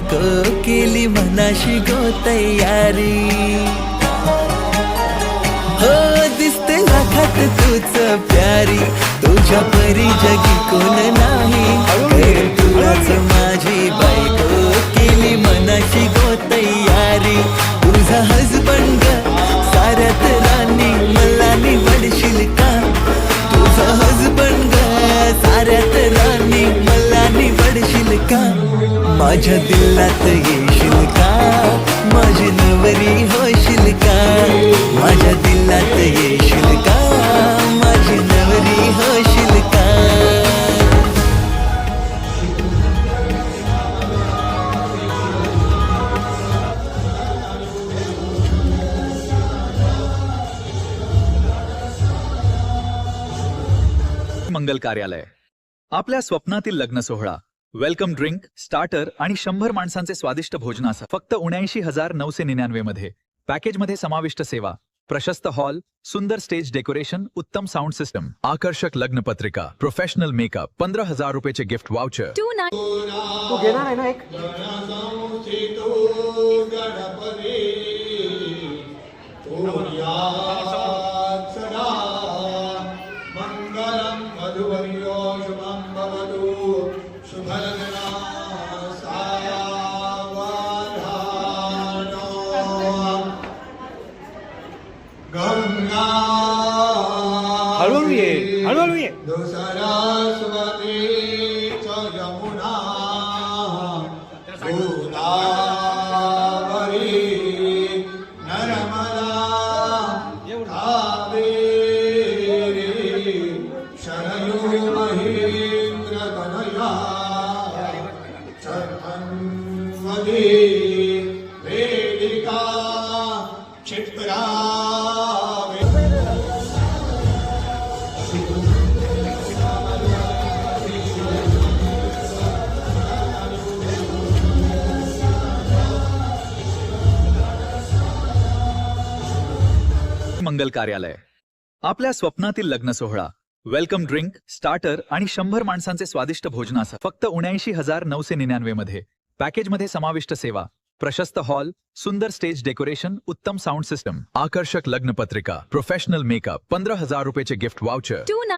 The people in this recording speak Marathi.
बायको केली मनाशी गो तयारी. हो दिसते लाखात तूच प्यारी, तुझ्या परी जगी कोण नाही. तुलाच माझी बायको केली मनाशी गो तयारी. तुझा हजबंड साऱ्यात राणी, मला निवडशील का? तुझा हजबंड साऱ्यात राणी, मला निवडशील का? माझ्या दिलात येशील का? माझी नवरी होशील का? माझ्या दिलात येशील का? माझी नवरी होशील का? मंगल कार्यालय. आपल्या स्वप्नातील लग्न सोहळा, वेलकम ड्रिंक, स्टार्टर आणि 100 माणसांचे स्वादिष्ट भोजनासह फक्त 79,999 मध्ये. पॅकेजमध्ये समाविष्ट सेवा, प्रशस्त हॉल, सुंदर स्टेज डेकोरेशन, उत्तम साऊंड सिस्टम, आकर्षक लग्न पत्रिका, प्रोफेशनल मेकअप, 15,000 रुपयाचे गिफ्ट वाउचर. तू घेणार आहे ना एक? मंगलम मधुवर्यो शुभम भवतु. शुभलग्ना सावधानो. गंगा हळूहळू ये, हळूहळू ये. सरस्वती च यमुना गोदावरी नर्मदा कावेरी शरयू महेंद्रतनया चर्मन्वती वेदिका क्षिप्रा. मंगल कार्यालय. आपल्या स्वप्नातील लग्न सोहळा, वेलकम ड्रिंक, स्टार्टर आणि 100 माणसांचे स्वादिष्ट भोजनासह फक्त 79,999 मध्ये. पॅकेजमध्ये समाविष्ट सेवा, प्रशस्त हॉल, सुंदर स्टेज डेकोरेशन, उत्तम साऊंड सिस्टम, आकर्षक लग्न पत्रिका, प्रोफेशनल मेकअप, 15,000 रुपयाचे गिफ्ट वाउचर.